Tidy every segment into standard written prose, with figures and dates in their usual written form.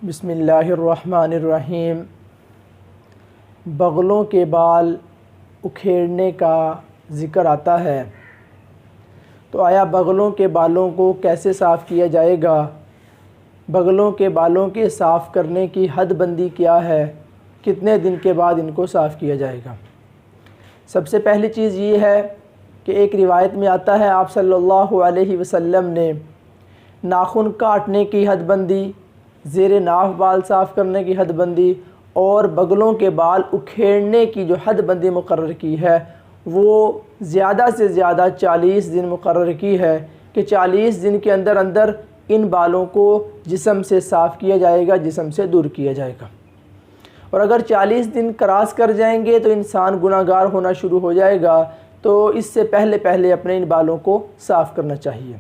بسم اللہ الرحمن الرحیم۔ بغلوں کے بال اکھیڑنے کا ذکر آتا ہے، تو آیا بغلوں کے بالوں کو کیسے صاف کیا جائے گا؟ بغلوں کے بالوں کے صاف کرنے کی حد بندی کیا ہے؟ کتنے دن کے بعد ان کو صاف کیا جائے گا؟ سب سے پہلی چیز یہ ہے کہ ایک روایت میں آتا ہے آپ صلی اللہ علیہ وسلم نے ناخن کاٹنے کی حد بندی، زیر ناف بال صاف کرنے کی حد بندی اور بغلوں کے بال اکھیڑنے کی جو حد بندی مقرر کی ہے وہ زیادہ سے زیادہ 40 دن مقرر کی ہے کہ 40 دن کے اندر اندر ان بالوں کو جسم سے صاف کیا جائے گا، جسم سے دور کیا جائے گا۔ اور اگر 40 دن کراس کر جائیں گے تو انسان گناہ گار ہونا شروع ہو جائے گا، تو اس سے پہلے اپنے ان بالوں کو صاف کرنا چاہیے۔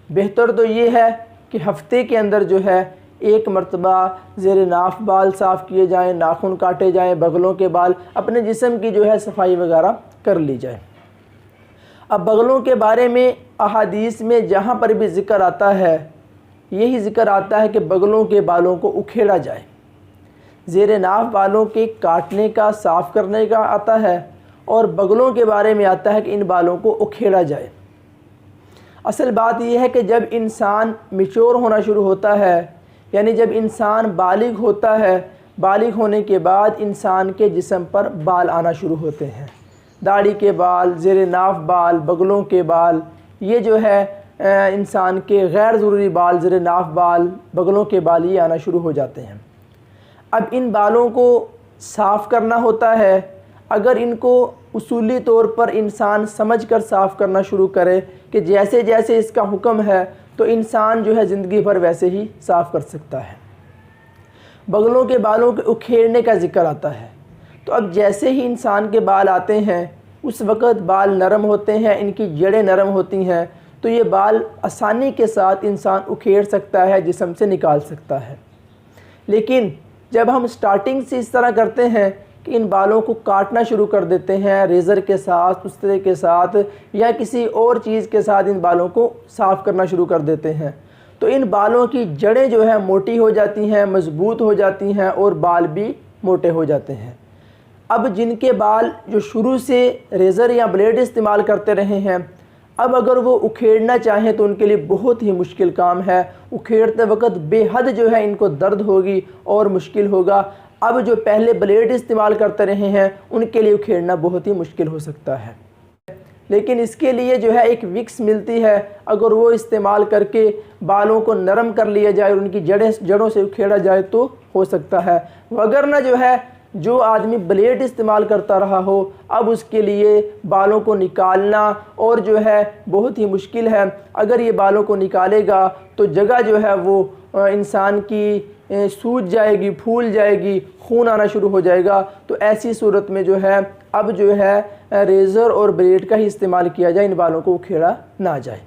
بہتر تو یہ ہے کہ ہفتے کے اندر جو ہے ایک مرتبہ زیر ناف بال صاف کیے جائیں، ناخن کاٹے جائیں، بغلوں کے بال اپنے جسم کی جو ہے صفائی وغیرہ کر لی جائے۔ اب بغلوں کے بارے میں احادیث میں جہاں پر بھی ذکر آتا ہے یہی ذکر آتا ہے کہ بغلوں کے بالوں کو اکھیڑا جائے۔ زیر ناف بالوں کے کاٹنے کا، صاف کرنے کا آتا ہے، اور بغلوں کے بارے میں آتا ہے کہ ان بالوں کو اکھیڑا جائے۔ اصل بات یہ ہے کہ جب انسان میچور ہونا شروع ہوتا ہے، یعنی جب انسان بالغ ہوتا ہے، بالغ ہونے کے بعد انسان کے جسم پر بال آنا شروع ہوتے ہیں، داڑھی کے بال، زیر ناف بال، بغلوں کے بال، یہ جو ہے انسان کے غیر ضروری بال، زیر ناف بال، بغلوں کے بال یہ آنا شروع ہو جاتے ہیں۔ اب ان بالوں کو صاف کرنا ہوتا ہے۔ اگر ان کو اصولی طور پر انسان سمجھ کر صاف کرنا شروع کرے کہ جیسے جیسے اس کا حکم ہے تو انسان جو ہے زندگی بھر ویسے ہی صاف کر سکتا ہے۔ بغلوں کے بالوں کے اکھیڑنے کا ذکر آتا ہے، تو اب جیسے ہی انسان کے بال آتے ہیں اس وقت بال نرم ہوتے ہیں، ان کی جڑیں نرم ہوتی ہیں، تو یہ بال آسانی کے ساتھ انسان اکھیڑ سکتا ہے، جسم سے نکال سکتا ہے۔ لیکن جب ہم سٹارٹنگ سے اس طرح کرتے ہیں کہ ان بالوں کو کاٹنا شروع کر دیتے ہیں ریزر کے ساتھ، استرے کے ساتھ یا کسی اور چیز کے ساتھ ان بالوں کو صاف کرنا شروع کر دیتے ہیں، تو ان بالوں کی جڑیں جو ہے موٹی ہو جاتی ہیں، مضبوط ہو جاتی ہیں اور بال بھی موٹے ہو جاتے ہیں۔ اب جن کے بال جو شروع سے ریزر یا بلیڈ استعمال کرتے رہے ہیں، اب اگر وہ اکھیڑنا چاہیں تو ان کے لیے بہت ہی مشکل کام ہے۔ اکھیڑتے وقت بے حد جو ہے ان کو درد ہوگی اور مشکل ہوگا۔ اب جو پہلے بلیڈ استعمال کرتے رہے ہیں ان کے لیے اکھیڑنا بہت ہی مشکل ہو سکتا ہے، لیکن اس کے لیے جو ہے ایک وکس ملتی ہے، اگر وہ استعمال کر کے بالوں کو نرم کر لیا جائے اور ان کی جڑوں سے اکھیڑا جائے تو ہو سکتا ہے، وگرنہ جو ہے جو آدمی بلیڈ استعمال کرتا رہا ہو اب اس کے لیے بالوں کو نکالنا اور جو ہے بہت ہی مشکل ہے۔ اگر یہ بالوں کو نکالے گا تو جگہ جو ہے وہ انسان کی سوج جائے گی، پھول جائے گی، خون آنا شروع ہو جائے گا، تو ایسی صورت میں جو ہے اب جو ہے ریزر اور بلیڈ کا ہی استعمال کیا جائے، ان بالوں کو اکھیڑا نہ جائے۔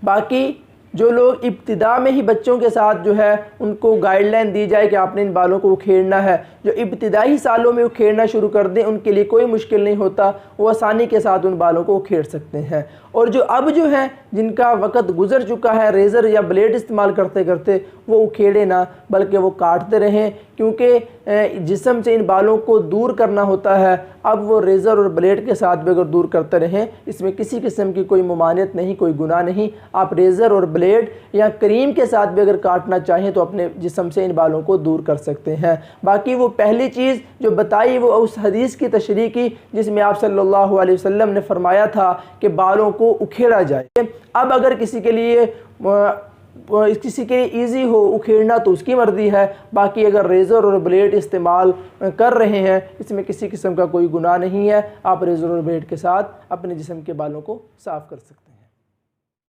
باقی جو لوگ ابتدا میں ہی بچوں کے ساتھ جو ہے ان کو گائیڈ لائن دی جائے کہ آپ نے ان بالوں کو اکھیڑنا ہے، جو ابتدائی سالوں میں اکھیڑنا شروع کر دیں ان کے لیے کوئی مشکل نہیں ہوتا، وہ آسانی کے ساتھ ان بالوں کو اکھیڑ سکتے ہیں۔ اور جو اب جو ہے جن کا وقت گزر چکا ہے ریزر یا بلیڈ استعمال کرتے کرتے، وہ اکھیڑے نہ بلکہ وہ کاٹتے رہیں، کیونکہ جسم سے ان بالوں کو دور کرنا ہوتا ہے۔ اب وہ ریزر اور بلیڈ کے ساتھ بھی اگر دور کرتے رہیں اس میں کسی قسم کی کوئی ممانعت نہیں، کوئی گناہ نہیں۔ آپ ریزر اور بلیڈ یا کریم کے ساتھ بھی اگر کاٹنا چاہیں تو اپنے جسم سے ان بالوں کو دور کر سکتے ہیں۔ باقی وہ پہلی چیز جو بتائی وہ اس حدیث کی تشریح کی جس میں آپ صلی اللہ علیہ وسلم نے فرمایا تھا کہ بالوں کو اکھیڑا جائے۔ اب اگر کسی کے لیے ایزی ہو اکھیڑنا تو اس کی مرضی ہے، باقی اگر ریزر اور بلیڈ استعمال کر رہے ہیں اس میں کسی قسم کا کوئی گناہ نہیں ہے، آپ ریزر اور بلیڈ کے ساتھ اپنے جسم کے بالوں کو صاف کر سکتے ہیں۔